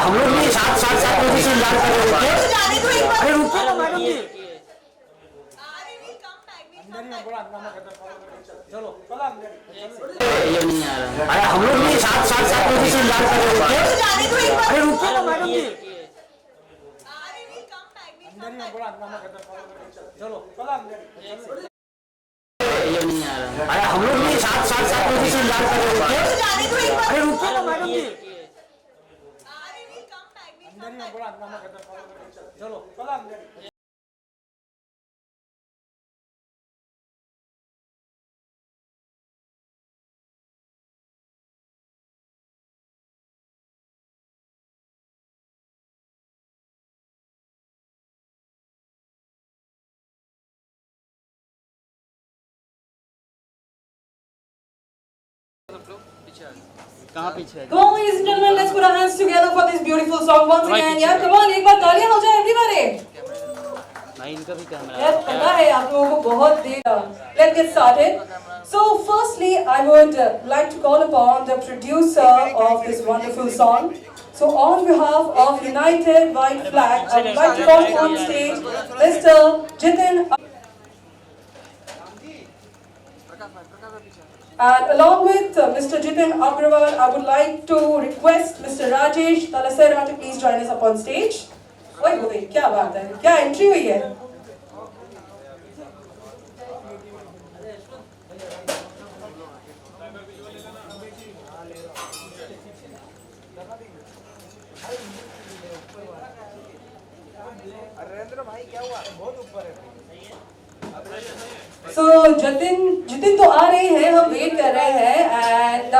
हम लोग भी साथ साथ साथ बजे से इंतजार कर रहे थे। अरे रुको ना मैडम जी। ये नहीं आ रहा। अरे हम लोग भी साथ साथ साथ बजे से इंतजार कर रहे थे। अरे रुको ना मैडम जी। ये नहीं आ रहा। अरे हम लोग भी साथ साथ साथ बजे से इंतजार कर रहे थे। अरे रुको ना मैडम जी। कहाँ पीछे है? Come on, ladies and gentlemen, let's put our hands together for this beautiful song once again. यार, come on, एक बार तालियां हो जाए everybody. भाई इनका भी कैमरा यार पता है आप लोगों को बहुत देर. Let's get started. So, firstly, I would like to call upon the producer of this wonderful song. So, on behalf of United White Flag, I would like to call on stage Mr. Jitin. And along with Mr. Jitin Agrawal, I would like to request Mr. Rajesh Talasera to please join us up on stage. ओए होए, क्या बात है? क्या entry हुई है? नरेंद्र भाई क्या हुआ? बहुत ऊपर है। So जितिन तो आ रहे हैं, हम वेट कर रहे हैं एंड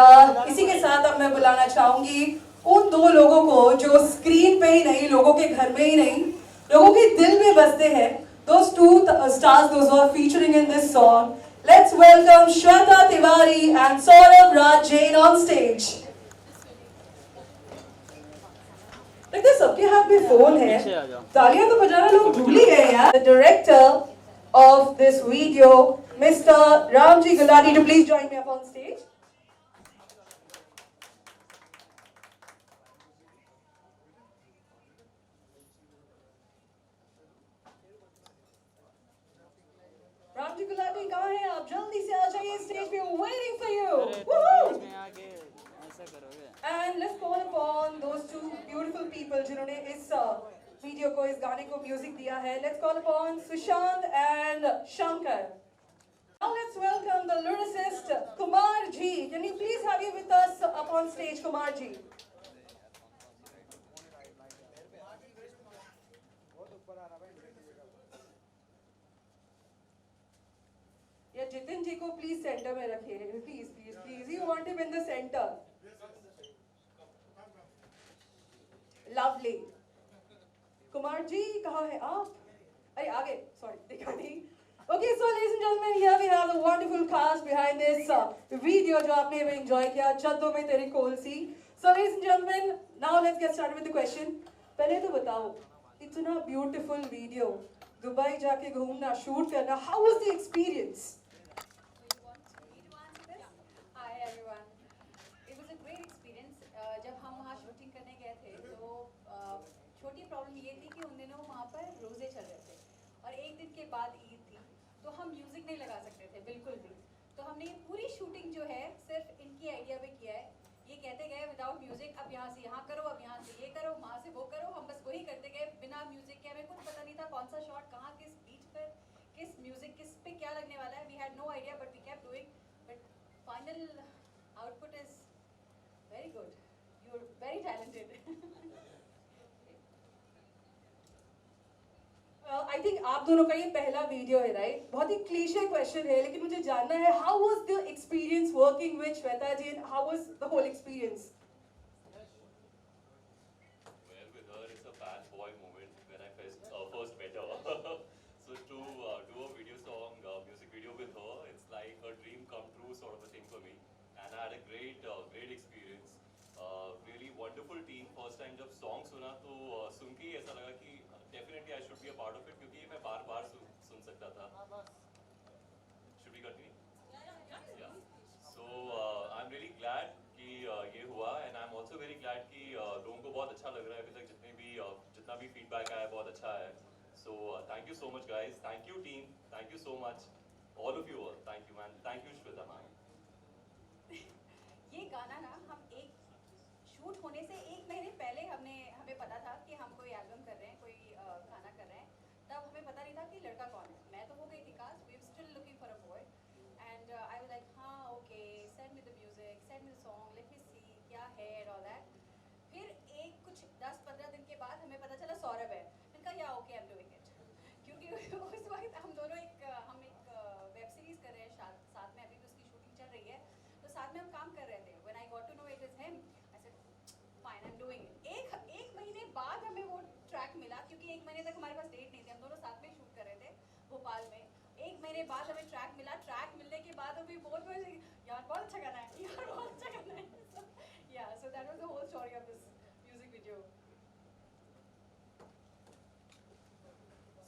इसी के साथ अब मैं बुलाना चाहूंगी उन दो लोगों को जो स्क्रीन पे ही नहीं, लोगों के घर में ही नहीं, लोगों के दिल में बसते हैं. Those two stars, those who are featuring in this song. Let's welcome Shweta Tiwari and Saurabh Raj Jain on stage. देखते सबके हाथ में फोन है, तालियां तो बजाना लोग भूल ही गए यार. The director of this video, Mr. Ramji Gulati, to please join me up on stage. Ramji Gulati, कहाँ हैं आप? जल्दी से आ जाइए stage पे, we're waiting for you. Woohoo! And let's call upon those two beautiful people जिन्होंने इस video को, इस गाने को म्यूजिक दिया है. Let's call upon Sushant and Shankar. Now let's welcome the lyricist Kumar Ji. Can you please have you with us up on stage, Kumar Ji? Yeah, Jitin Ji को please center में रखिए. Please, please, please. You want him in the center. Lovely. Kumar Ji, कहाँ है आप? अरे आगे, sorry, देखा नहीं. Okay, so ladies and gentlemen, here we have the wonderful cast behind this video जो आपने enjoy किया, जद्दों में तेरी कोल सी. So ladies and gentlemen, now let's get started with the question. पहले तो बताओ, इतना beautiful video, दुबई जाके घूमना, shoot करना, how was the experience? Hi everyone. It was a great experience. जब हम वहाँ शूटिंग करने गए थे तो छोटी प्रॉब्लम ये थी कि उन दिनों वहाँ पर रोज़े चल रहे थे और एक दिन के बाद ईद थी तो हम म्यूज़िक नहीं लगा सकते थे बिल्कुल भी. तो हमने ये पूरी शूटिंग जो है सिर्फ इनकी आइडिया पे किया है. ये कहते गए विदाउट म्यूज़िक अब यहाँ से यहाँ करो, अब यहाँ से ये करो, वहाँ से वो करो. हम बस वही करते गए बिना म्यूज़िक के. हमें कुछ पता नहीं था कौन सा शॉट कहाँ, किस बीच पर, किस म्यूज़िक किस पे क्या लगने वाला है. We had no idea but we kept doing. But final output is very good. You're very talented. I think आप दोनों का ये पहला वीडियो है, राइट? बहुत ही क्लीशे क्वेश्चन है लेकिन मुझे जानना है how was the experience working with Shweta ji and how was the whole experience? Well, with her it's a bad boy moment when I first met her. So to do a video song, music video with her, it's like a dream come true sort of a thing for me. And I had a great experience. Really wonderful team. First time जब song सुना तो सुन के ऐसा लगा कि definitely I should be a part of it क्योंकि मैं बार-बार सुन सकता था. Should we continue? Yeah. So I'm really glad कि ये हुआ and I'm also very glad कि लोगों को सबको बहुत अच्छा लग रहा है अभी तक, जितना भी फीडबैक आया है बहुत अच्छा है. So thank you so much guys, thank you team, thank you so much, all of you all, thank you man, thank you Shweta ma'am. ये गाना ना हम एक शूट होने से 1 महीने पहले हमें पता था कि हम कोई एल्बम कर रहे हैं, कोई गाना कर रहे हैं. तब हमें पता नहीं था कि लड़का कौन है. मैं तो हो गई थी cast, we were still looking for a boy and I was like हाँ okay, send me the music, send me the song, let me see क्या है एंड ऑल दैट. फिर कुछ 10-15 दिन के बाद हमें पता चला सौरभ है. मैंने कहा या okay I am doing it, क्योंकि उस वक्त हम दोनों एक वेब सीरीज कर रहे हैं साथ में, अभी भी उसकी शूटिंग चल रही है, तो साथ में हम काम कर रहे थे. When I got to know it is him, I said fine I am doing it. एक महीने बाद हमें वो ट्रैक मिला, क्योंकि 1 महीने तक हमारे पास डेट नहीं थी, हम दोनों साथ में शूट कर रहे थे भोपाल में. 1 महीने बाद हमें ट्रैक मिला. ट्रैक मिलने के बाद अभी बहुत यार बहुत अच्छा गाना है, यार बहुत अच्छा गाना है. Yeah so that was the whole story of this music video.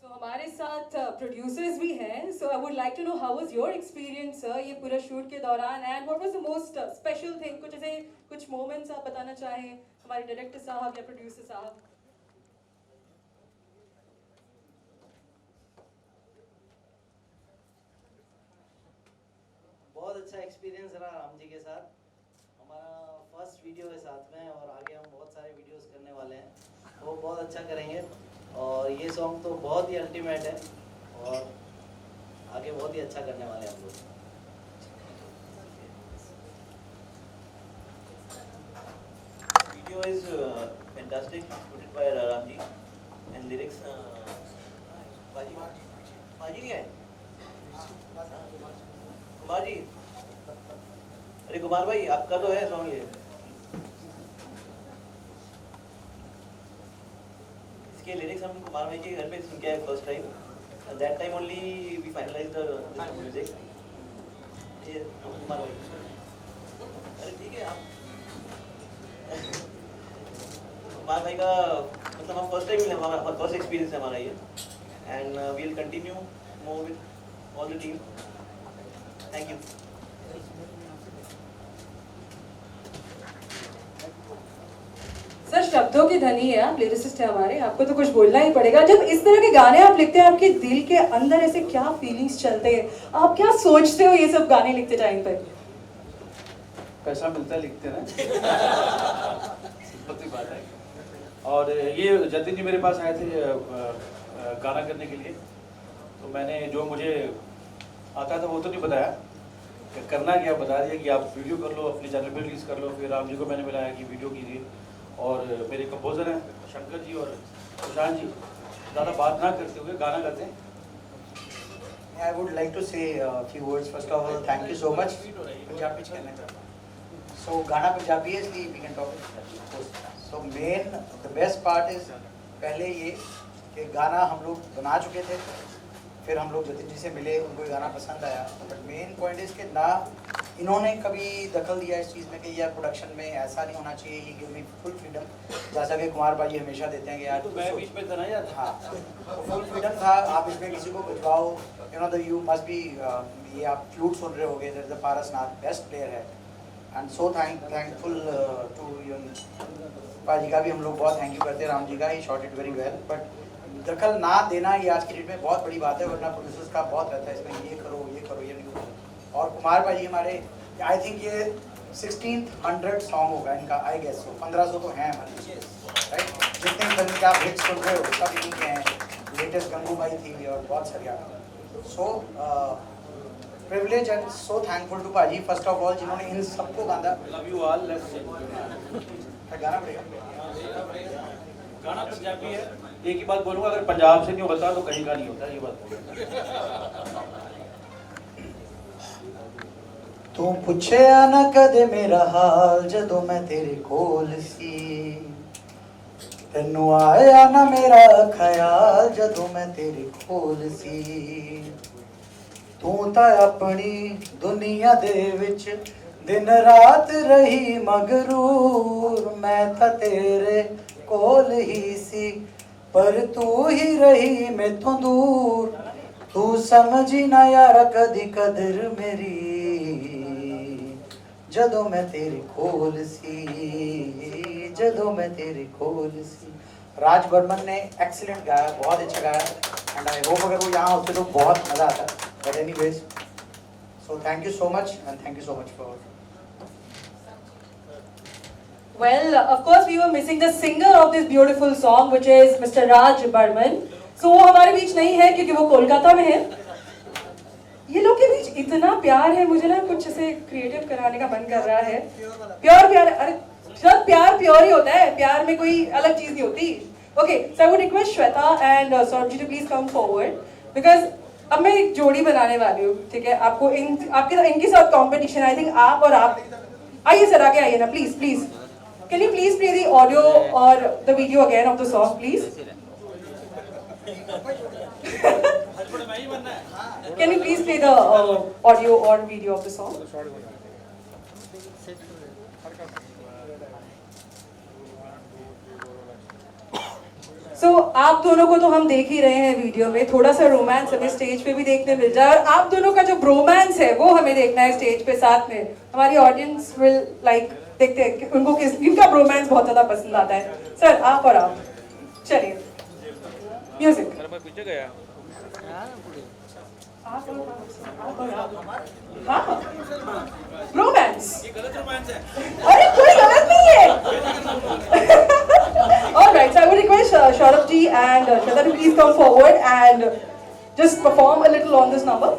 So, हमारे साथ प्रोड्यूसर्स भी हैं. So I would like to know how was your experience sir ये पूरा शूट के दौरान, and what was the most special thing. कुछ ऐसे कुछ मोमेंट्स आप बताना चाहें हमारे डायरेक्टर साहब या प्रोड्यूसर साहब. बहुत अच्छा एक्सपीरियंस रहा राम जी के साथ. हमारा फर्स्ट वीडियो है साथ में, और आगे हम बहुत सारे वीडियोस करने वाले हैं, वो बहुत अच्छा करेंगे. और ये सॉन्ग तो बहुत ही अल्टीमेट है, और आगे बहुत ही अच्छा करने वाले हैं हम लोग. Video is fantastic, shooted by Ramji, and lyrics. Baji नहीं है? कुमार जी, अरे कुमार भाई आपका तो है सॉन्ग ये. इसके लिरिक्स हम कुमार भाई के घर पे सुन के आए first time. That time only we finalised the music. ये कुमार भाई, अरे ठीक है आप कुमार भाई का मतलब हम फर्स्ट टाइम मिले, हमारा फर्स्ट एक्सपीरियंस है हमारा ये. And we will continue more with all the team. Thank you. Sir शब्दों की धनी है आप, लिरिसिस्ट है हमारे, आपको तो कुछ बोलना ही पड़ेगा. जब इस तरह के गाने आप लिखते हैं, आपके दिल के अंदर ऐसे क्या फीलिंग्स चलते हैं, आप क्या सोचते हो ये सब गाने लिखते टाइम पे? पैसा मिलता है लिखते ना. सिंपल सी बात है. और ये जतिन जी मेरे पास आए थे गाना करने के लिए, तो मैंने जो मुझे आता था वो तो नहीं बताया कि करना क्या, बता दिया कि आप वीडियो कर लो, अपने चैनल पे रिलीज़ कर लो. फिर राम जी को मैंने बुलाया कि वीडियो कीजिए, और मेरे कंपोज़र हैं शंकर जी और सुशांत जी, ज़्यादा बात ना करते हुए गाना करते हैं. I would like to say a few words. First of all, thank you so much. Punjabi च कहना चाहता हूँ. So गाना पंजाबी है, इसलिए we can talk. So main the best part is पहले ये कि गाना हम लोग बना चुके थे, फिर हम लोग जतिन जी से मिले, उनको ये गाना पसंद आया. बट मेन पॉइंट इज कि ना इन्होंने कभी दखल दिया इस चीज़ में कि यार प्रोडक्शन में ऐसा नहीं होना चाहिए. ही गिव मी फुल फ्रीडम, जैसा कि कुमार भाई हमेशा देते हैं कि यार तो मैं बीच में था ना यार. हाँ, तो फुल फ्रीडम था. आप इसमें किसी को भिजवाओ, you know the you must be, ये आप फ्लूट सुन रहे होगे, that is the Paras Nath best player है. And so thankful to you. भाजी का भी हम लोग बहुत थैंक यू करते हैं, राम जी का, he shot it very well. But दखल ना देना ये आज की डेट में बहुत बड़ी बात है, वरना प्रोड्यूसर्स का बहुत रहता है इसमें, ये करो ये नहीं करो. और कुमार भाई हमारे, आई थिंक ये 1600 सॉन्ग होगा इनका, आई गेस सो 1500 तो हैं हमारे, राइट. जितने फिल्म के आप हिट्स सुन रहे हो सब इन्हीं के हैं. लेटेस्ट गंगूबाई थी और बहुत सारी. So privilege and so thankful to Bhaji first of all, जिन्होंने इन सबको बांधा. Love you all. गाना पड़ेगा. गाना पंजाबी है. एक ही बात बोलूँगा, अगर पंजाब से नहीं होता तो कहीं का नहीं होता, ये बात बोलूँगा. तू पुछया ना कदे मेरा हाल जदों मैं तेरे कोल सी, तेनू आया ना मेरा ख्याल जदों मैं तेरे कोल सी. तू तां अपनी दुनिया दे विच दिन रात रही मगरूर, मैं तां तेरे कोल ही सी, पर तू ही रही मैथों दूर. तू समझी ना यार कदी कदर मेरी, जदों मैं तेरी खोल सी, जदों मैं तेरी खोल सी। राज बर्मन ने एक्सीलेंट गाया, बहुत अच्छा गाया, एंड आई होप अगर वो यहाँ होते तो बहुत मज़ा आता। But anyways, so thank you so much and thank you so much for. Well, of course, we were missing the singer of this beautiful song, which is Mr. Raj Barman. So वो हमारे बीच नहीं है क्योंकि वो कोलकाता में है। ये लोग के बीच इतना प्यार है, मुझे ना कुछ ऐसे क्रिएटिव कराने का मन कर रहा है। प्योर प्यार, अरे सब प्यार प्योर ही होता है, प्यार में कोई अलग चीज नहीं होती। Okay, so I would request Shweta and Saurabh to please come forward because अब मैं एक जोड़ी बनाने वाली हूँ, ठीक है? आपको इनके साथ कंपटीशन, आई थिंक आप और आप आइए सर, आगे आइए ना please please. Can you please play the audio or the video again of the song, please? Can you please play the audio or video of the song? So, आप दोनों को तो हम देख ही रहे हैं वीडियो में, थोड़ा सा रोमांस हमें स्टेज पे भी देखने मिल जाए, और आप दोनों का जो ब्रोमांस है वो हमें देखना है स्टेज पे साथ में। हमारी ऑडियंस विल लाइक देखते हैं कि उनको इनका ब्रोमांस बहुत ज्यादा पसंद आता है। सर आप और आप चलिए, म्यूजिक। हाँ, रोमांस। अरे कोई गलत नहीं है। Alright, so I would request Saurabh ji and Shweta to please come forward and just perform a little on this number.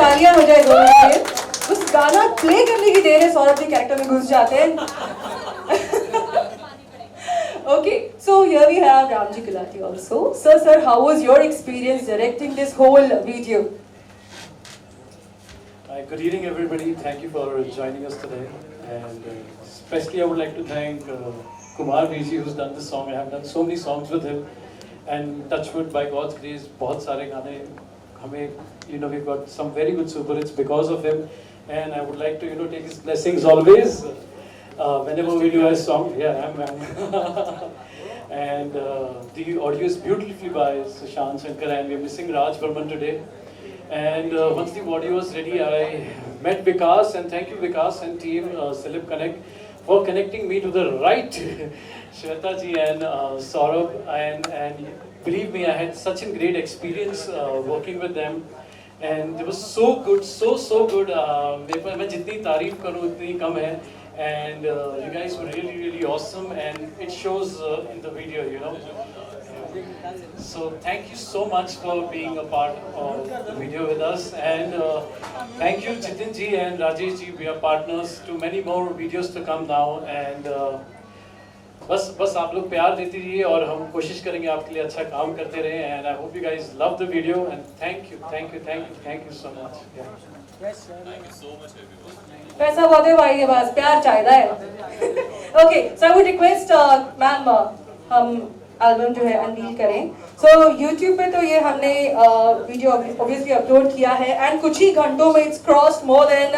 तालियां हो जाए दोनों के लिए। बस गाना प्ले करने की देर है, सौरभ जी कैरेक्टर में घुस जाते हैं। Okay, so here we have Ramji Gulati also. Sir, how was your experience directing this whole video? Good evening, everybody. Thank you for joining us today, and especially I would like to thank Kumar Viji, who's done this song. I have done so many songs with him, and touchwood, by God's grace, बहुत सारे गाने हमें, we've got some very good super hits because of him, and I would like to, take his blessings always. Whenever we do a song, and the audio is beautifully by Sushant Shankar, and we're missing Raj Barman today. And once the audio was ready, I met Vikas, and thank you Vikas and team Celeb Connect for connecting me to the right Shweta ji and Saurabh, and believe me, I had such a great experience working with them, and it was so good, so good. मैं जितनी तारीफ करूँ उतनी कम है, and you guys were really awesome, and it shows in the video, So thank you so much for being a part of the video with us, and thank you Jitin ji and Rajesh ji. We are partners to many more videos to come now, and बस आप लोग प्यार देते रहिए और हम कोशिश करेंगे आपके लिए अच्छा काम करते रहें, and I hope you guys love the video, and thank you so much. Thank you so much, everyone. पैसा बहुत है भाई के पास, प्यार चाहिए है। Okay, so I would request ma'am हम एल्बम जो है अनवील करें। So YouTube पे तो ये हमने वीडियो obviously अपलोड किया है, and कुछ ही घंटों में it's crossed more than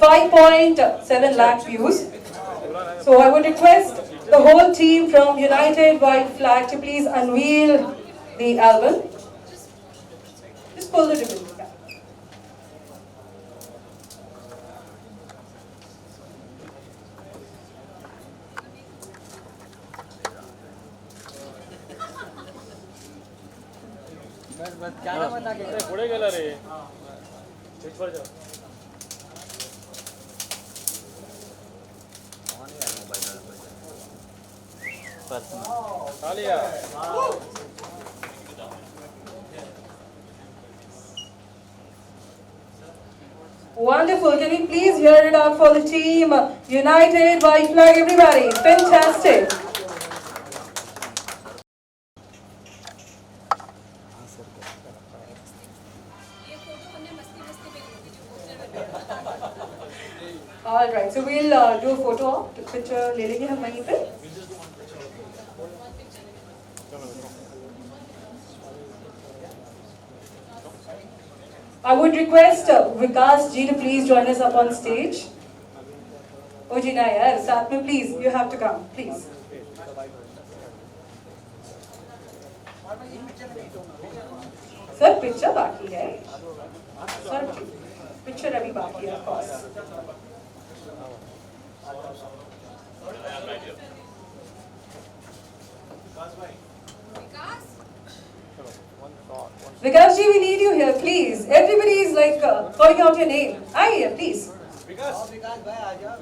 5.7 lakh views. So I would request the whole team from United White Flag to please unveil the album. Just pull the ribbon. पुढे गेला रे स्टेजवर जा तालिया Wonderful. Can we please hear it out for the team? United, white flag, everybody. Fantastic. All right. So we'll do a photo op. Picture ले लेंगे हम वहीं पे. I would request Vikas ji to please join us up on stage. Oh ji na yaar, साथ में please, you have to come, please. Sir, picture बाकी है. Sir, picture अभी बाकी है, of course. Vikas ji, we need you here, please. Everybody is like calling out your name. Aye, please. विकास भाई आ जाओ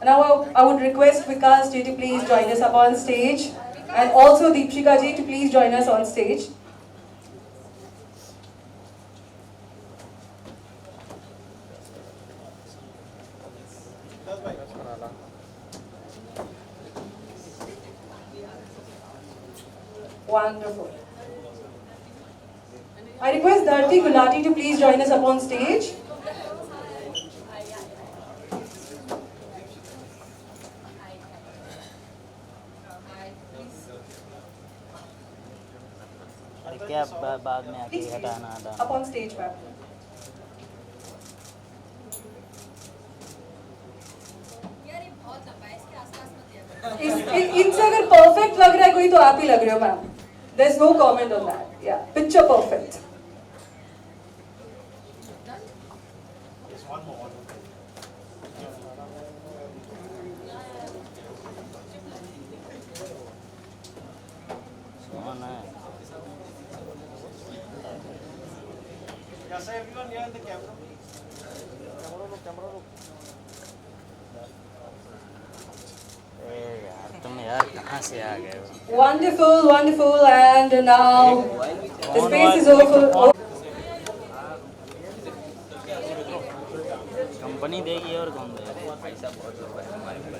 Now I would request Vikas ji to please join us up on stage, and also Deepshika ji to please join us on stage. Wonderful. I request Dharti Gulati to please join us up on stage. क्या बाद में आके हटाना Up on stage, ma'am. यार ये बहुत लंबा है, इसके आसपास मत दिया इनसे अगर perfect लग रहा है कोई तो आप ही लग रहे हो, ma'am. There's no comment on that. Yeah, picture perfect. कैसा everyone here in the camera यार तुम यार कहाँ से आ गए हो? Wonderful, wonderful, and now the space is over. Company देगी और कौन देगा? पैसा बहुत लोग है हमारे ऊपर,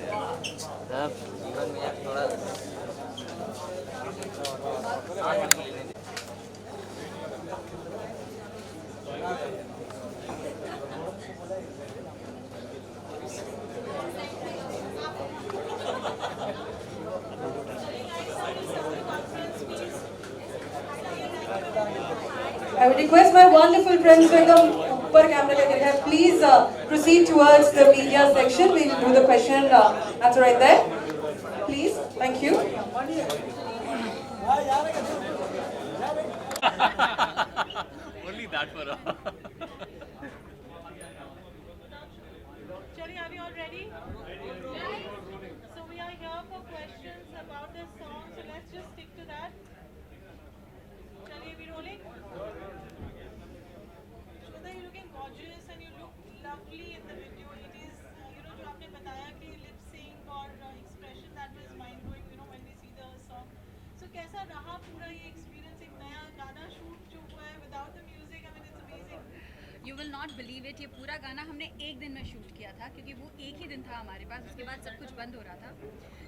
जीवन में यार थोड़ा I would request my wonderful friends to come ऊपर कैमरा लेकर है. Please proceed towards the media section. We'll do the question answer right there. Please, thank you. Only that for her. Chali, are we all ready? So we are here for questions about this song, so let's just stick to that. Chali, are we rolling? Shraddha, you're looking gorgeous and you look lovely in the video. It is, जो आपने बताया कि lip sync और expression, that was mind blowing, when we see the song. So कैसा रहा पूरा ये experience, एक नया गाना shoot जो हुआ है without the music? I mean, it's amazing. You will not believe it, ये पूरा गाना हमने एक दिन में शूट किया था, क्योंकि वो एक ही दिन था हमारे पास, उसके बाद सब कुछ बंद हो रहा था.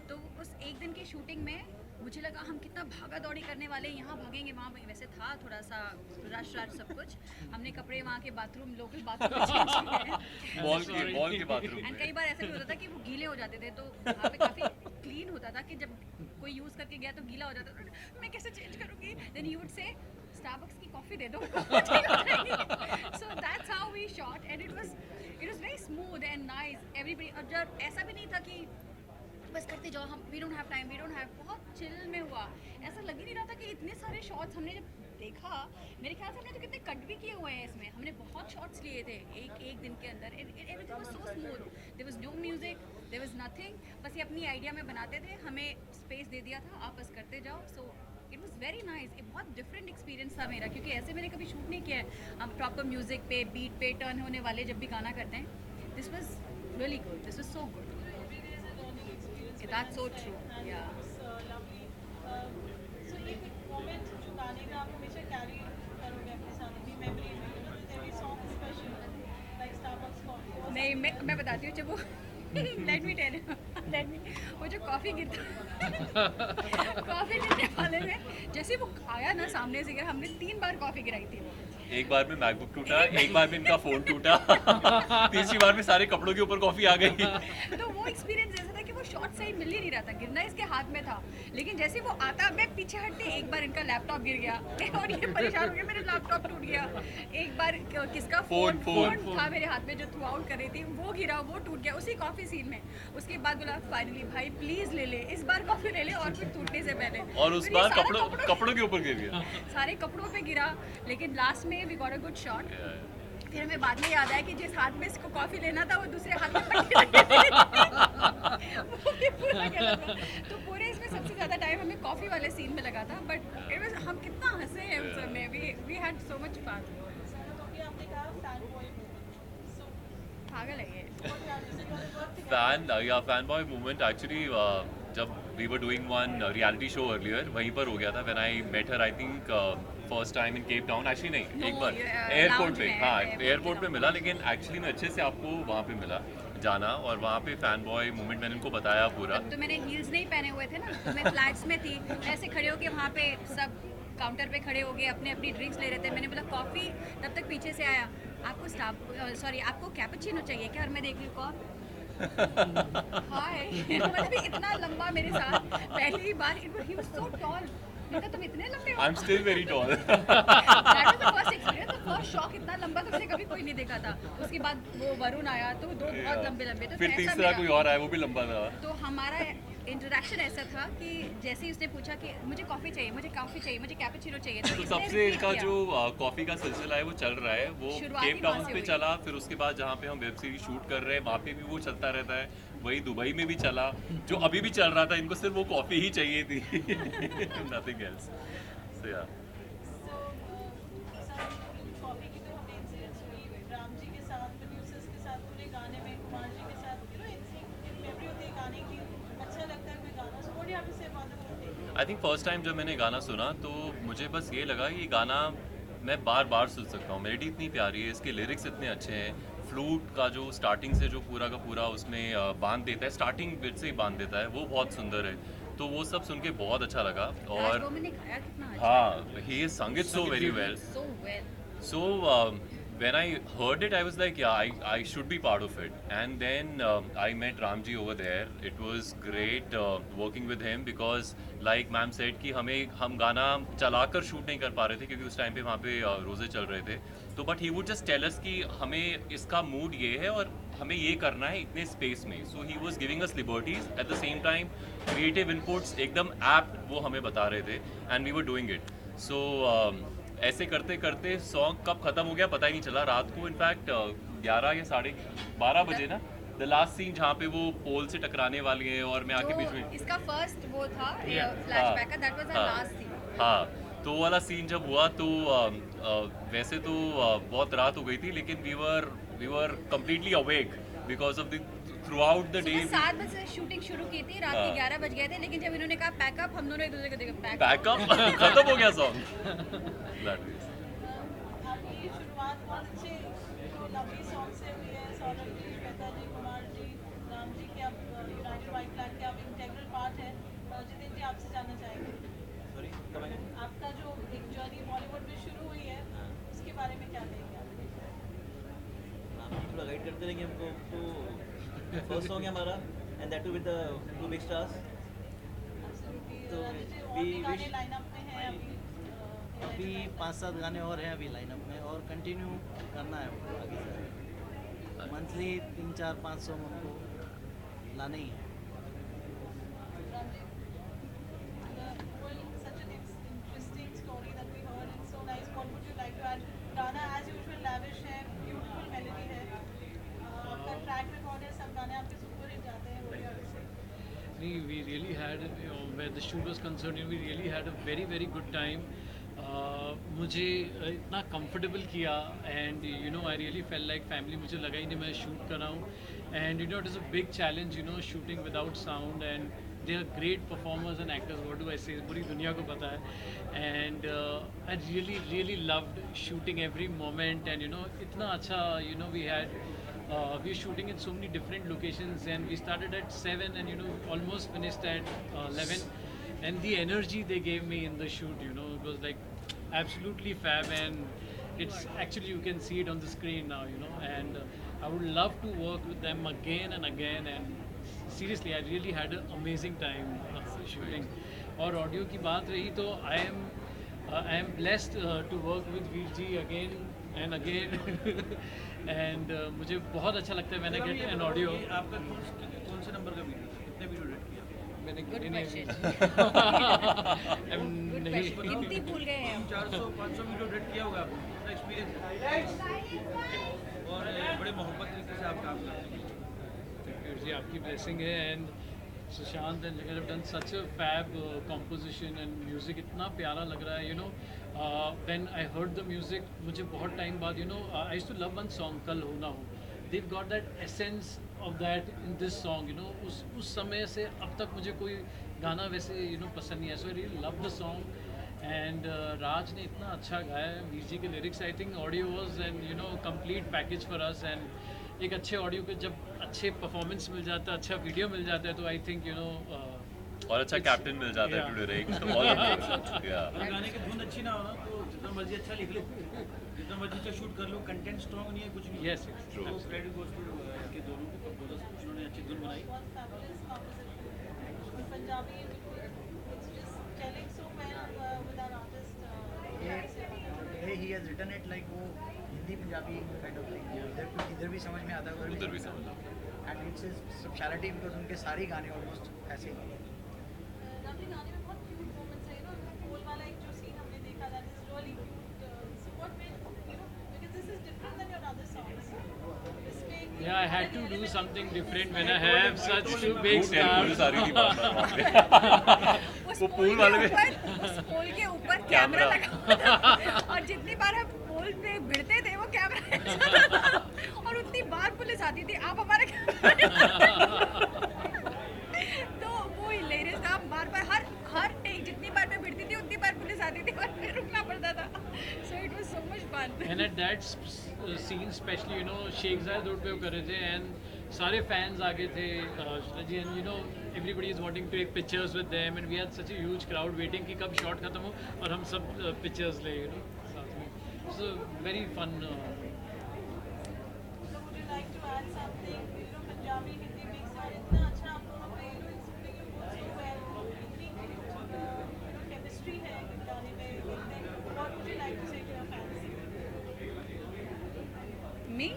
तो उस एक दिन की शूटिंग में मुझे लगा हम कितना भागा दौड़ी करने वाले, यहाँ भागेंगे वहाँ, वैसे था थोड़ा सा रश सब कुछ. हमने कपड़े वहाँ के बाथरूम, लोकल बाथरूम में चेंज किए हैं. मॉल के बाथरूम. एंड कई बार ऐसा भी होता था कि वो गीले हो जाते थे, तो वहाँ पे काफ़ी क्लीन होता था कि जब कोई यूज़ करके गया तो गीला हो जाता था. मैं कैसे चेंज करूँगी? Then you would say Starbucks की कॉफ़ी दे दो. So that's how we shot, and it was very smooth and nice. Everybody, और जब ऐसा भी नहीं था कि बस करते जाओ, हम we don't have time, बहुत चिल में हुआ. ऐसा लग ही नहीं रहा था कि इतने सारे शॉट्स हमने जब देखा, मेरे ख्याल से हमने तो कितने कट भी किए हुए हैं इसमें, हमने बहुत शॉट्स लिए थे एक दिन के अंदर। Everything was so smooth, there was no music, there was nothing, बस ये अपनी आइडिया में बनाते थे, हमें स्पेस दे दिया था, आप बस करते जाओ। सो इट वाज वेरी नाइस, एक बहुत डिफरेंट एक्सपीरियंस था मेरा, क्योंकि ऐसे मैंने कभी शूट नहीं किया है। हम प्रॉपर म्यूजिक पे, बीट पे टर्न होने वाले जब भी गाना करते हैं, this was really good, this was so good, that's so true, या lovely. So एक moment जो गाने का आप हमेशा carry करोगे अपने साथ अपनी memory में, you know, every song is special, like Starbucks coffee. नहीं, मैं बताती हूँ जब वो लेट मी टेल वो जो कॉफ़ी गिरने वाले में, जैसे वो आया ना सामने से, हमने 3 बार कॉफ़ी गिराई थी। एक बार में मैकबुक टूटा, एक बार में इनका फोन टूटा, तीसरी बार में सारे कपड़ों के ऊपर कॉफी आ गई। तो वो एक्सपीरियंस ऐसा था कि वो शॉट सही मिल ही नहीं रहा था, गिरना इसके हाथ में था, लेकिन जैसे वो आता, मैं पीछे हटते, एक बार इनका लैपटॉप गिर गया और ये परेशान हो गया, मेरा लैपटॉप टूट गया। एक बार किसका फोन था मेरे हाथ में जो थ्रू आउट कर रही थी, वो गिरा, वो टूट गया उसी कॉफी सीन में। उसके बाद बोला फाइनली भाई प्लीज ले ले, इस बार कॉफी ले ले और फिर टूटने से पहले। और उस बार कपड़ों के ऊपर गिर गया, सारे कपड़ों पे गिरा, लेकिन लास्ट में we got a good shot. फिर हमें बाद में याद आया कि जिस हाथ में इसको कॉफी लेना था वो दूसरे हाथ में पकड़ वो भी पूरा गलत था। तो पूरे इसमें सबसे ज़्यादा टाइम हमें कॉफी वाले सीन में लगा था, बट इट वाज, हम कितना हंसे हैं उस समय, we had so much fun. तो आपने कहा fan boy, so पागल है ये। फैन बॉय मूवमेंट एक्चुअली जब we were doing one reality show earlier, वहीं पर हो गया था। When I met her, I think first time in Cape Town, actually नहीं, एक बार एयरपोर्ट पे, हाँ एयरपोर्ट पे मिला, लेकिन एक्चुअली मैं अच्छे से आपको वहाँ पे मिला जाना, और वहाँ पे फैन बॉय मूवमेंट मैंने उनको बताया पूरा। तो मैंने हील्स नहीं पहने हुए थे ना, तो मैं फ्लैट्स में थी, ऐसे खड़े होके वहाँ पे सब काउंटर पे खड़े हो गए, अपने अपनी ड्रिंक्स ले रहे थे। मैंने बोला कॉफ़ी, तब तक पीछे से आया, आपको आपको कैपुचिनो चाहिए क्या? और मैं देख लूँ कॉफ हाय मतलब इतना लंबा मेरे साथ, पहली बार ही वाज सो टॉल, मैं कहा तुम इतने लंबे हो। I am still very tall. That was the first experience, the first shock, इतना लंबा तो मैंने कभी कोई नहीं देखा था। उसके बाद वो वरुण आया तो 2 बहुत लंबे, तो फिर तीसरा कोई और आया, वो भी लंबा था। तो हमारा इंटरेक्शन ऐसा था कि जैसे ही उसने पूछा कि मुझे कॉफ़ी चाहिए, मुझे कैपुचिनो चाहिए, तो सबसे इनका जो कॉफ़ी का सिलसिला है वो चल रहा है, वो केप टाउन पे चला, फिर उसके बाद जहाँ पे हम वेब सीरीज शूट कर रहे हैं वहाँ पे भी वो चलता रहता है, वही दुबई में भी चला, जो अभी भी चल रहा था। इनको सिर्फ वो कॉफ़ी ही चाहिए थी, नथिंग एल्स। सो या कॉफी की तो हमने इंसिडेंट्स हुई राम जी के साथ, प्रोड्यूसर्स के साथ, पूरे गाने में कुमार जी के साथ, यू नो मेमोरी होती है गाने की, अच्छा लगता है कोई गाना। So what do you have to say about the movie? I think first time जब मैंने गाना सुना तो मुझे बस ये लगा कि ये गाना मैं बार बार सुन सकता हूँ। मेलोडी इतनी प्यारी है, इसके लिरिक्स इतने अच्छे हैं, फ्लूट का जो स्टार्टिंग से जो पूरा का पूरा उसमें बांध देता है, स्टार्टिंग बिट से ही बांध देता है, वो बहुत सुंदर है। तो वो सब सुन के बहुत अच्छा लगा। और हाँ, ही इज संग it so very well. So when I heard it, I was like, yeah, I should be part of it. And then I met Ramji over there. It was great working with him because, like ma'am said, कि हम गाना चलाकर shoot नहीं कर पा रहे थे क्योंकि उस टाइम पे वहाँ पे रोज़े चल रहे थे। तो but he would just tell us कि हमें इसका मूड ये है और हमें ये करना है इतने स्पेस में। So he was giving us liberties, at the same time creative inputs एकदम ऐप्ट वो हमें बता रहे थे, and we were doing it. So ऐसे करते करते सॉन्ग कब ख़त्म हो गया पता ही नहीं चला। रात को इनफैक्ट 11 या 12:30 बजे ना, द लास्ट सीन जहाँ पे वो पोल से टकराने वाली है और मैं आके बीच में, इसका फर्स्ट वो था फ्लैशबैक का, that was the last scene. हाँ, तो वो वाला सीन जब हुआ तो वैसे तो बहुत रात हो गई थी, लेकिन we were completely awake because of the throughout the day. 7 बजे शूटिंग शुरू की थी, रात के 11 बज गए थे, लेकिन जब इन्होंने कहा पैकअप, हम दोनों एक दूसरे को देखा पैकअप खत्म हो गया सॉन्ग। आपकी शुरुआत बहुत अच्छे लवली सॉन्ग से हुई है। सौरभ जी, श्वेता जी, कुमार जी, राम जी के आप यूनाइटेड व्हाइट फ्लैग के आप इंटीग्रल पार्ट है। जितेंद्र जी, आपसे जानना चाहेंगे आपका जो एक जर्नी बॉलीवुड में शुरू हुई है उसके बारे में क्या कहेंगे आप? थोड़ा गाइड करते रहेंगे हमको। तो फर्स्ट सॉन्ग है हमारा, and that too with the 2 big stars. तो भी गाने लाइनअप में हैं अभी 5-7 गाने और हैं अभी लाइनअप में, और कंटिन्यू करना है हमको आगे से। मंथली 300-4-5 सॉन्ग हमको लाने ही है। such an interesting story that we heard and so we really had, where the shoot was concerned, we really had a very very good time. मुझे इतना comfortable किया, and I really felt like family. मुझे लगा ही नहीं मैं shoot कर रहा हूँ, and it is a big challenge, shooting without sound, and they are great performers and actors. What do I say? पूरी दुनिया को पता है, and I really loved shooting every moment, and इतना अच्छा we had. We were shooting in so many different locations, and we started at 7 and almost finished at 11. And the energy they gave me in the shoot, it was like absolutely fab, and it's actually, you can see it on the screen now, and I would love to work with them again and again, and seriously I really had an amazing time shooting. और audio की बात रही तो I am blessed to work with Veer ji again and again and मुझे बहुत अच्छा लगता है when I get an audio. आपका कौन से नंबर का वीडियो, कितने वीडियो एडिट किया? मैंने Good question. गिनती भूल गए हैं 400-500 वीडियो एडिट किया होगा आपने, अपना एक्सपीरियंस और बड़े मोहब्बत तरीके से आप काम करते हैं. जी आपकी ब्लेसिंग है, एंड सुशांत एंड जगह done such a fab composition and music इतना प्यारा लग रहा है. When I heard the music, मुझे बहुत टाइम बाद I used to love one song, Kal Ho ना हो. they've got that essence of that in this song, उस समय से अब तक मुझे कोई गाना वैसे पसंद नहीं है. So I really love the song, and Raj ने इतना अच्छा गाया है. वीर जी के lyrics, I think audio was and complete package for us. And एक अच्छे ऑडियो के जब अच्छे परफॉर्मेंस मिल जाता है, अच्छा वीडियो मिल जाता है, तो आई थिंक और अच्छा कैप्टन मिल जाता है टू डायरेक्ट. गाने की धुन अच्छी ना हो ना तो जितना मर्जी अच्छा लिख लो, जितना मर्जी अच्छा शूट कर लो, कंटेंट स्ट्रॉन्ग नहीं है कुछ नहीं. Yes true. Credit goes to इनके दोनों को, कंपोजर्स, उन्होंने अच्छी धुन बनाई. Punjabi, it's just gelling so well with our artist. The way he has written it, like वो Hindi Punjabi kind of thing, इधर भी समझ में आता है, उधर भी समझ. and it's his speciality because उनके सारे गाने almost ऐसे ही. गाने में बहुत cute moments है, पोल वाला एक जो scene हमने देखा, that is really cute. So what made, because this is different than your other songs. Yeah, I had to do something different when I have such two big stars. वो pool वाले में उस पोल के ऊपर camera लगा हुआ था, और जितनी बार हम पोल पे भिड़ते थे वो कैमरा और उतनी बार पुलिस आती थी, आप हमारे तो वो हिलेरियस था. बार हर टेक जितनी बार मैं भिड़ती थी उतनी बार पुलिस आती थी और फिर रुकना पड़ता था. So it was so much fun. And at that scene especially, Sheikh Zayed Road पे वो कर रहे थे, and सारे fans आगे थे, and everybody is wanting to take pictures with them, and we had such a huge crowd waiting कि कब shot खत्म हो और हम सब pictures ले, साथ में. So very fun. So would you like to add something? Punjabi, Hindi mix और इतना अच्छा आप लोगों पे it's so well. इतनी chemistry है गाने में. What would you like to say to your fans? Me?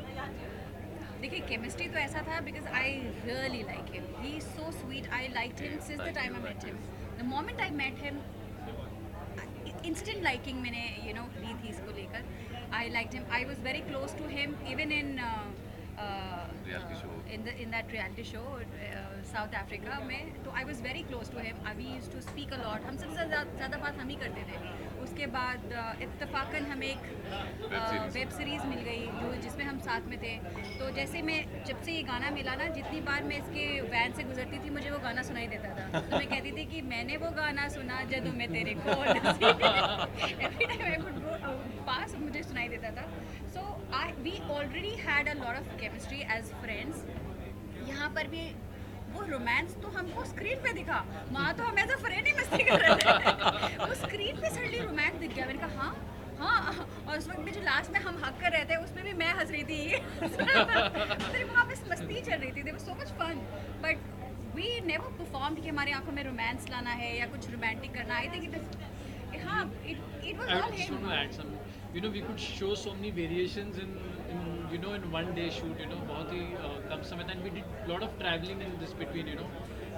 देखिए केमिस्ट्री तो ऐसा था because I really like him. He is so sweet. I liked him since the time I met him. The moment I met him, instant liking मैंने ली थी इसको लेकर. I liked him. I was very close to him even in in that reality show South Africa में. तो I was very close to him. We used to speak a lot. हम सबसे ज़्यादा बात हम ही करते थे. उसके बाद इत्तफाकन हमें एक वेब सीरीज़ मिल गई जिसमें हम साथ में थे. तो जैसे मैं जब से ये गाना मिला ना, जितनी बार मैं इसके वैन से गुजरती थी मुझे वो गाना सुनाई देता था. तो मैं कहती थी कि मैंने वो गाना सुना जदों मैं तेरे कोल सी. Every time I would go पास मुझे सुनाई देता था. So we already had a lot of chemistry as friends. यहाँ पर भी वो रोमांस तो हमको स्क्रीन पे दिखा, वहाँ तो हम ऐसा फ्रेंड ही मस्ती कर रहे थे. वो स्क्रीन पे सडनली रोमांस दिख गया. मैंने कहा हाँ. और उस वक्त में जो लास्ट में हम हक कर रहे थे उसमें भी मैं हंस रही थी. फिर वहाँ पे मस्ती चल रही थी. There was so much fun. But we never performed कि हमारी आंखों में रोमांस लाना है या कुछ रोमांटिक करना. I think it was all him. We could show so many variations in one day shoot. बहुत ही कम समय था. And we did lot of traveling in this between.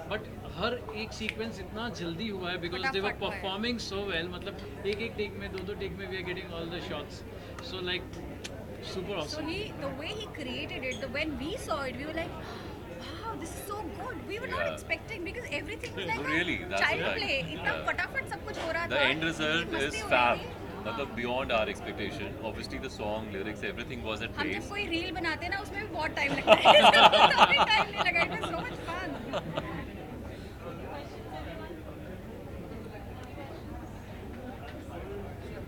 But हर एक सीक्वेंस इतना जल्दी हुआ है because they were performing so well. मतलब एक टेक में, दो टेक में we are getting all the shots. So like super awesome. So the way he created it, when we saw it, we were like, wow, this is so good. We were not Yeah. expecting because everything was like Really, a that's child right. play. इतना Yeah. फटाफट सब कुछ हो रहा The था. end result इतनी is मस्ती हो fab. रही थी. मतलब beyond our expectation. Obviously the song, lyrics, everything was at हम जब pace. कोई रील बनाते हैं ना उसमें भी बहुत टाइम लगता है. काफी टाइम नहीं लगा. It was so much fun.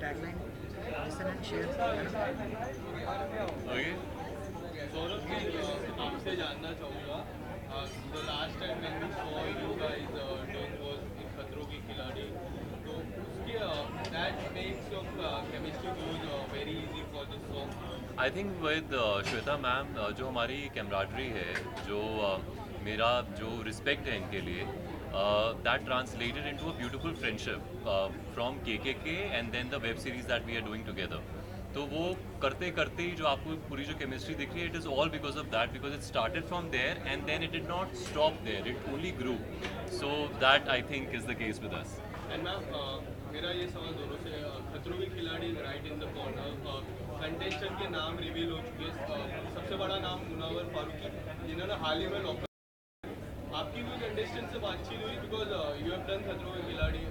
Tagline, listen and share. Okay. Saurabh ji आपसे जानना चाहूँगा the last time when we saw you guys doing was in खतरों की खिलाड़ी तो उसके that makes your chemistry goes very easy for this song. I think with Shweta ma'am जो हमारी कैमराडरी है, जो मेरा जो रिस्पेक्ट है इनके लिए, that translated into a beautiful friendship from KKK and then the web series that we are doing together. तो वो करते करते ही जो आपको पूरी जो केमिस्ट्री दिख रही है, it is all because of that, because it started from there and then it did not stop there, it only grew. So that I think is the case with us. And ma'am मेरा ये सवाल दोनों से खतरों की खिलाड़ी right in the corner contestant के नाम रिवील हो चुके हैं. सबसे बड़ा नाम मुनावर फारूकी जिन्होंने हाल ही में लॉकअप. आपकी कोई कंटेस्टेंट से बातचीत हुई बिकॉज यू हैव डन खतरों की खिलाड़ी?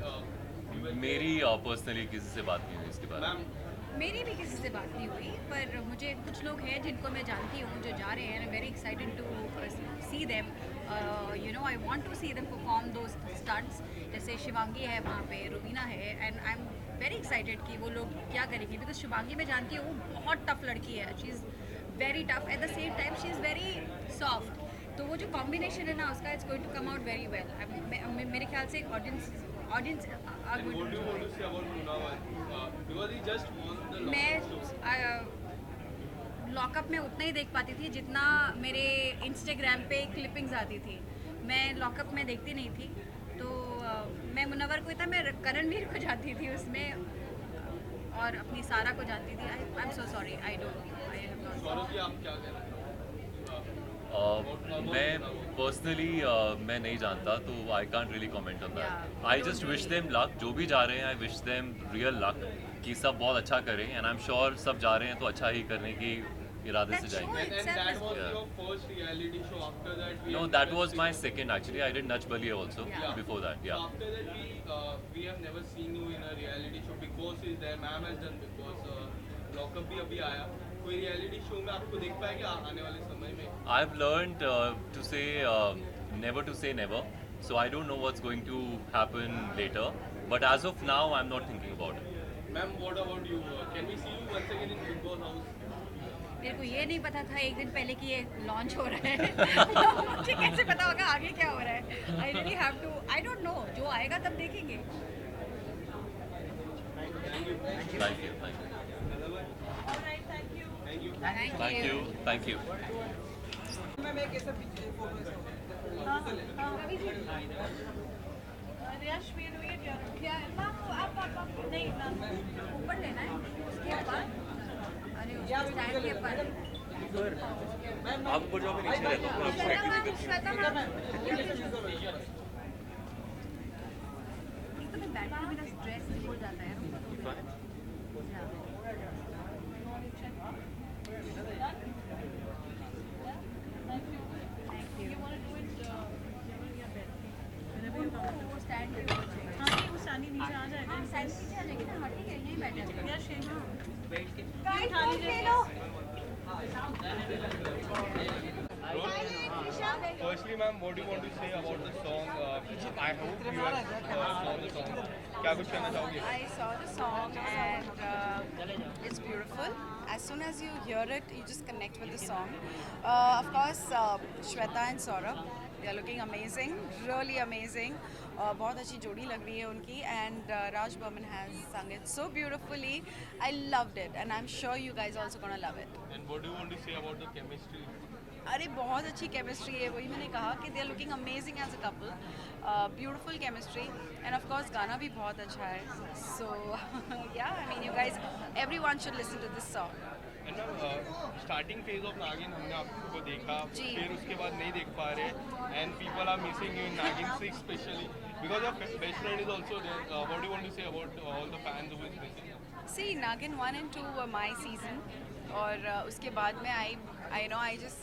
मेरी पर्सनली किसी से बात नहीं हुई इसके बारे में. मेरी भी किसी से बात नहीं हुई, पर मुझे कुछ लोग हैं जिनको मैं जानती हूँ जो जा रहे हैं. I am very excited to see them. You know I want to see them perform those stunts. जैसे शिवांगी है वहाँ पे, रुबीना है, and I am very excited कि वो लोग क्या करेंगे. बिकॉज शिवांगी मैं जानती हूँ बहुत टफ लड़की है. She is very tough, at the same time she is very soft. तो वो जो कॉम्बिनेशन है ना उसका, it's going to come out very well. मेरे ख्याल से audience are going to enjoy it. मैं लॉकअप में उतना ही देख पाती थी जितना मेरे इंस्टाग्राम पे क्लिपिंग्स आती थी. मैं लॉकअप में देखती नहीं थी. तो मैं मुनव्वर को इतना, मैं करणवीर को जानती थी उसमें और अपनी सारा को जानती थी. I am so sorry, I don't no. मैं पर्सनली मैं नहीं जानता, तो I can't really comment on that. I just wish them luck. जो भी जा रहे हैं, I wish them real luck कि सब बहुत अच्छा करें. एंड आई एम श्योर सब जा रहे हैं तो अच्छा ही करने की इरादे से जाएंगे. No, that was my second actually. I did Nach Baliye also before that. Yeah. After that we have never seen you in a reality show. Big Boss is there, ma'am has done Big Boss. Lockup भी अभी आया. कोई reality show में आपको देख पाएंगे आने वाले समय में? I've learned to say never to say never. So I don't know what's going to happen later. But as of now, I'm not thinking about it. Ma'am, what about you? Can we see you once again in Big Boss house? मेरे को ये नहीं पता था एक दिन पहले कि ये लॉन्च हो रहा है. मुझे कैसे पता होगा आगे क्या हो रहा है? I really have to, I don't know. जो आएगा तब देखेंगे. Thank you. Thank you. Alright, thank you. Thank you. Thank you. Riyash, we are doing it here. Yeah, ma'am, आप नहीं मैम. ऊपर लेना है उसके ऊपर. अरे उसके स्टैंड के ऊपर. आप ऊपर जाओगे, नीचे रहते हो. श्वेता मैम, एक तो मैं बैठ के मेरा स्ट्रेस हो जाता है. नीचे आ जाएगा. साइड नीचे आ जाएगी ना. हाँ ठीक है, यहीं बैठ जाएगा. Firstly, ma'am, what do you want to say about the song? I hope you have saw the song. क्या कुछ कहना चाहोगे? I saw the song and it's beautiful. As soon as you hear it, you just connect with the song. Of course, Shweta and Saurabh, they are looking amazing, really amazing. बहुत अच्छी जोड़ी लग रही है उनकी. And Raj Burman has sung it so beautifully. I loved it, and I'm sure you guys also gonna love it. And what do you want to say about the chemistry? अरे बहुत अच्छी केमिस्ट्री है. वही मैंने कहा कि they are looking amazing as a couple. Beautiful chemistry and of course गाना भी बहुत अच्छा है. So yeah I mean you guys, everyone should listen to this song. And starting phase of Nagin हमने आपको देखा, जी. फिर उसके बाद नहीं देख पा रहे. And people are missing you in Nagin 6 especially because your best friend is also there. What do you want to say about all the fans who is missing? See, Nagin 1 and 2 were my season और उसके बाद में I just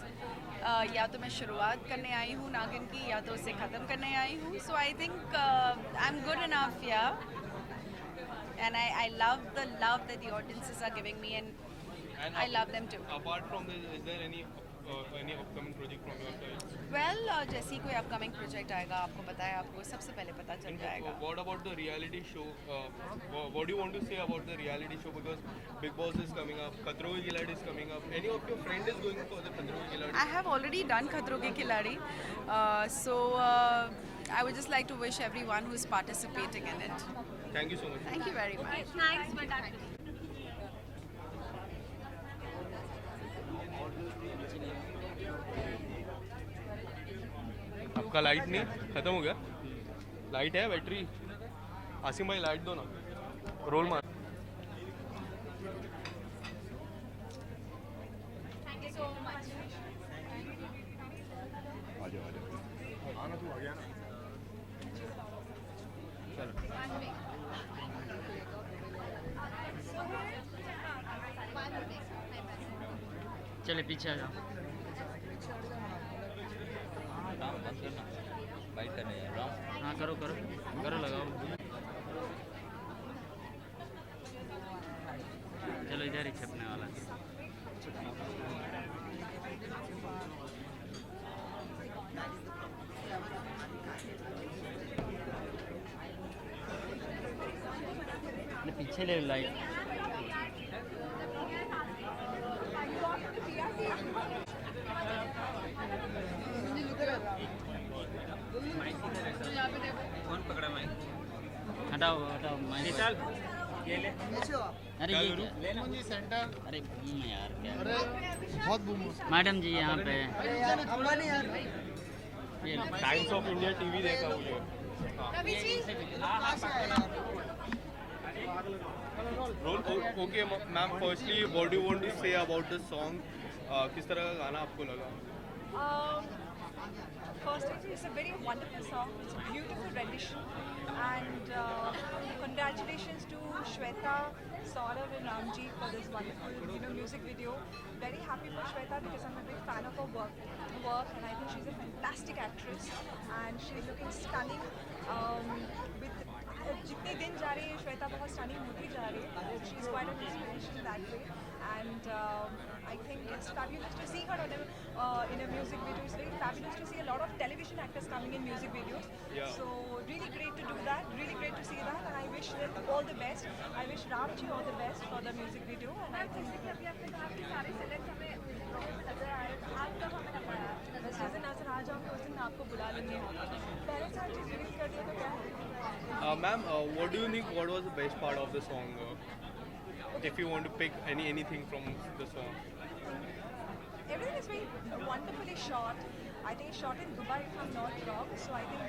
या तो मैं शुरुआत करने आई हूँ नागिन की या तो उसे ख़त्म करने आई हूँ. So I think I am good enough yeah and I love the love that the audiences are giving me and I love them too. Apart from this, is there any upcoming project from your side? Well, जैसे ही कोई upcoming project आएगा आपको पता है, आपको सबसे पहले पता चल जाएगा. What about the reality show? What do you want to say about the reality show? Because Big Boss is coming up, Khatron Ke Khiladi is coming up. Any of your friend is going for the Khatron Ke Khiladi? I have already done Khatron Ke Khiladi, so I would just like to wish everyone who is participating in it. Thank you so much. Thank you very much. Thanks for that. आपका light नहीं खत्म हो गया? Light है, battery? Asim भाई light दो ना, role मार. Thank you so much. आ जाओ आना, तू आ गया ना. चले पीछे आ जाओ. राम बंद करना, बाइट करने हैं राम. हाँ करो करो करो, लगाओ. चलो इधर ही छपने वाला है. पीछे ले लाइट. कौन पकड़ा माइक? हटाओ हटाओ माइक. चल ये ले. अरे ये क्या? अरे यार क्या? अरे बहुत बूम. मैडम जी यहाँ पे. टाइम्स ऑफ इंडिया टीवी देखा मुझे. Okay ma'am, firstly what do you want to say about the song? किस तरह का गाना आपको लगा? Firstly, it's a very wonderful song. It's a beautiful rendition, and congratulations to Shweta, Saurav, and Ramji for this wonderful, music video. Very happy for Shweta because I'm a big fan of her work, and I think she's a fantastic actress, and she's looking stunning. With जितने दिन जा रही है श्वेता बहुत stunning होती जा रही है. She is quite an inspiration that way, and I think it's fabulous to see her in a music video. It's very fabulous to see a lot of television actors coming in music videos. Yeah. So really great to do that, really great to see that, and I wish them all the best. I wish Ramji all the best for the music video, and I think अभी आपने कहा कि सारे select हमें नजर आए, आप कब हमें नजर आया? बस जिस दिन नजर आ जाऊँ उस दिन आपको बुला लेंगे. पहले से हर चीज़ रिलीज कर दिया तो क्या है? Ma'am, what do you think? What was the best part of the song? If you want to pick anything from the song. Everything is very wonderfully shot. I think it's shot in Dubai, if I'm not wrong. So I think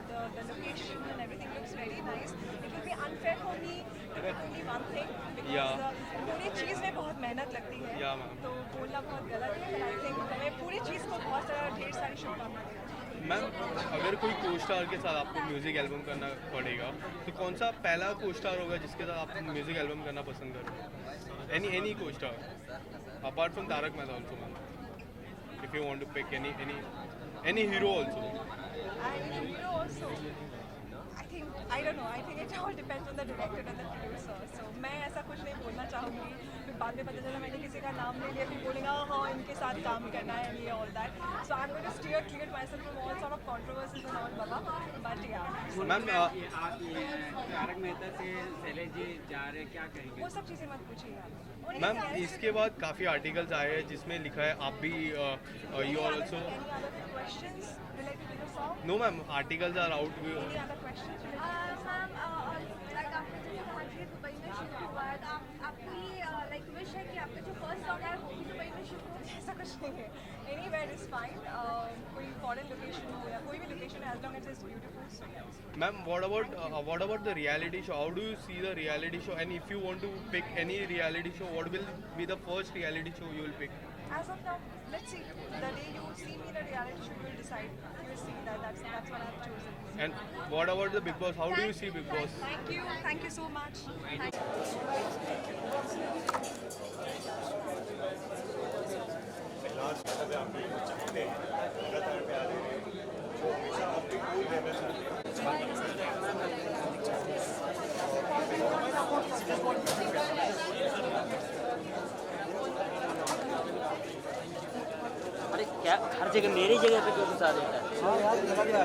the location and everything looks very nice. It will be unfair for me to pick only one thing because पूरी चीज़ में बहुत मेहनत लगती है. Yeah, ma'am. तो बोलना बहुत गलत है. I think हमें पूरी चीज़ को बहुत सारा ढेर सारी शुभकामनाएं. मैम, अगर कोई को स्टार के साथ आपको म्यूजिक एल्बम करना पड़ेगा तो कौन सा पहला को स्टार होगा जिसके साथ आप म्यूजिक एल्बम करना पसंद करोगे? एनी को star apart from Tarak Mehta also ma'am, if you want to pick any hero also. Hero also. I don't know. I think it all depends on the director and the producer. So मैं ऐसा कुछ नहीं बोलना चाहूँगी. फिर बाद में पता चला मैंने किसी का नाम ले लिया, फिर बोलेगा हाँ इनके साथ काम करना है ये all that. So I'm going to steer clear myself from all sort of controversies and all, Baba. But yeah. Ma'am, Tarak Mehta से शैलेश जी जा रहे, क्या कहेंगे? वो सब चीज़ें मत पूछिए आप. मैम, इसके बाद काफ़ी आर्टिकल्स आए हैं जिसमें लिखा है आप भी you are also. Questions related to the song? No ma'am, articles are out. Any other questions? Ma'am like आपने जैसे कहा कि दुबई में शिफ्ट हुआ है, तो आपको ये लाइक विश है कि आपका जो फर्स्ट सॉन्ग है वो भी दुबई में शिफ्ट हो? ऐसा कुछ नहीं है. Anywhere is fine. कोई फॉरेन लोकेशन हो या कोई भी लोकेशन है, as long as it's beautiful. So yes. Ma'am, what about the reality show? How do you see the reality show? And if you want to pick any reality show, what will be the first reality show you will pick? As of now, let's see. The day you see me in a reality show, you will decide. You will see that. That's what I've chosen. And what about the Big Boss? How do you see Big Boss? Thank you. Thank you so much. Thank you. क्या हर जगह मेरी जगह पे क्यों घुसा देता है? हाँ यार लगा दिया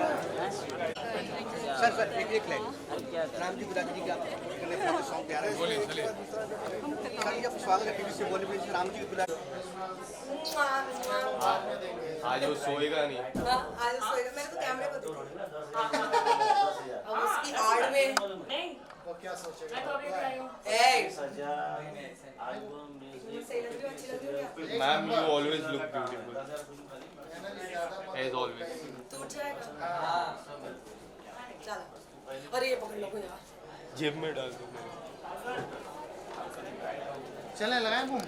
सर सर एक लाइन क्या राम जी गुलाटी जी का सॉन्ग तैयार है बोलिए चलिए सर ये स्वागत है टीवी से बॉलीवुड से राम जी गुलाटी आज वो सोएगा नहीं। आज सोएगा मैंने तो कैमरे को देखा अब उसकी आड़ में वो क्या सोचेगा मैं तो अभी आई हूं ma'am you always look beautiful as always. तू जाएगा हां चल अरे ये पकड़ लो यार जेब में डाल दो। चले लगाए boom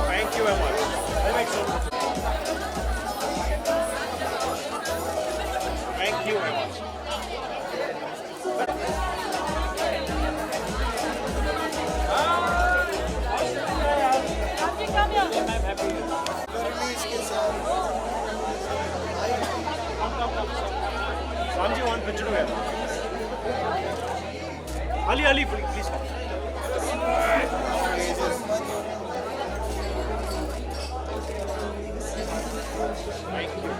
Thank you very much. Thank you very much. Ramji, one picture together. Ali, please come. Thank you.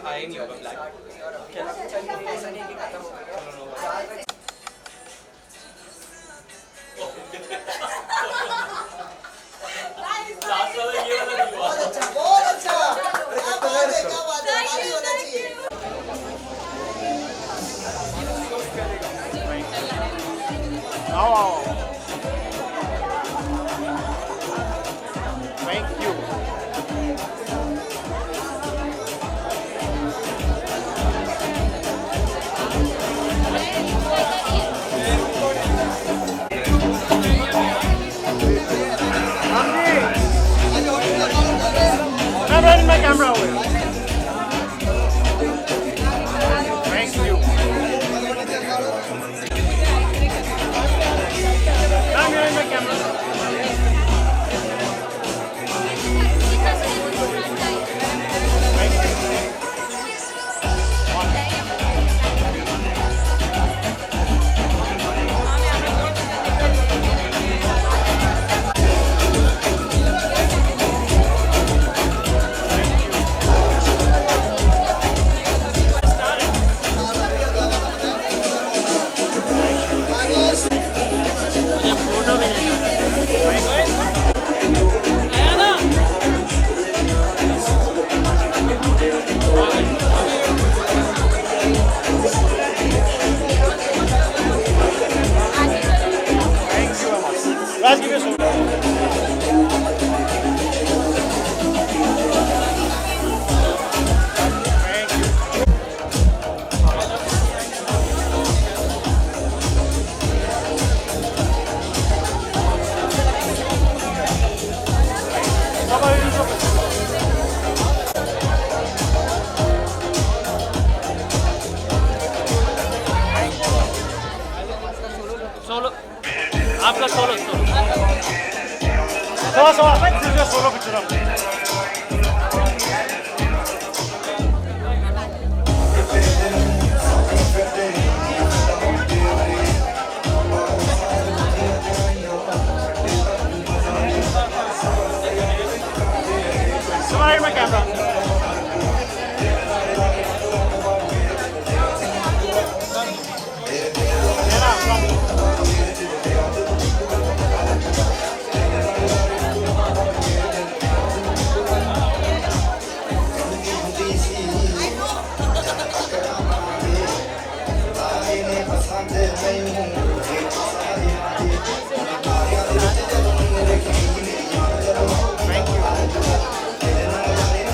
I नहीं होगा black. Oh. Thank you. I'm running my camera away. Thank you. I'm solo. Solo picture up. Slide my camera.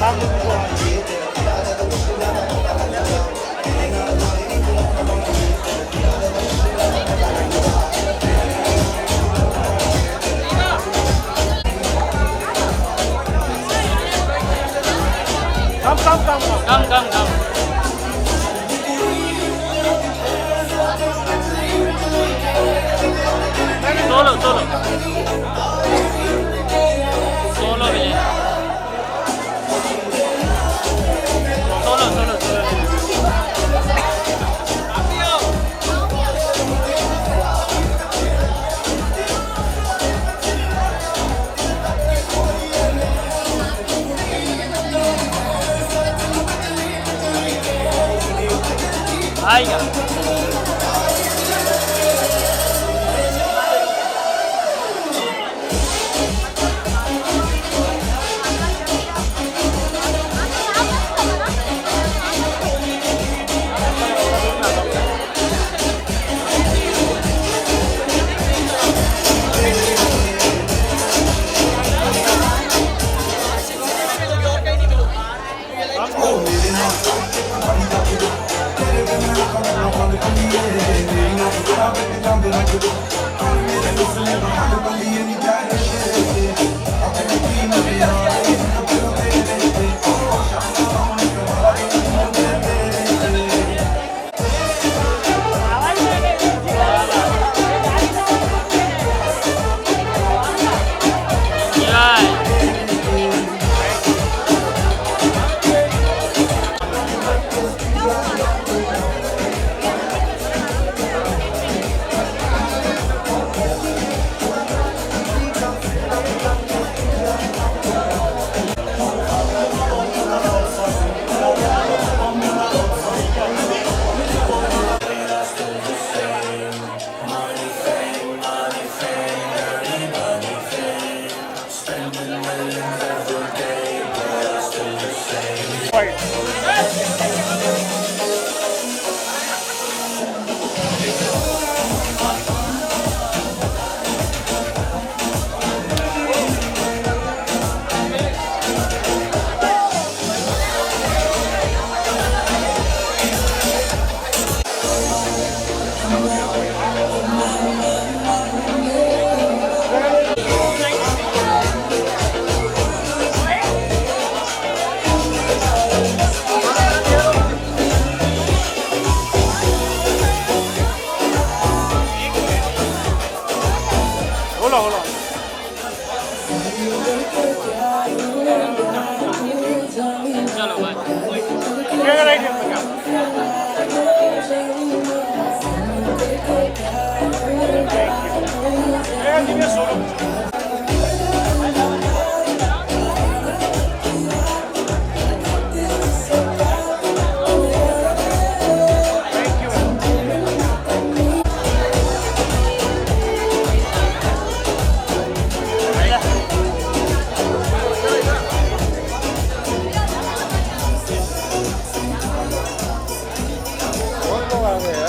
Come. Solo Vijay. Solo. आएगा।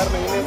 यार महीने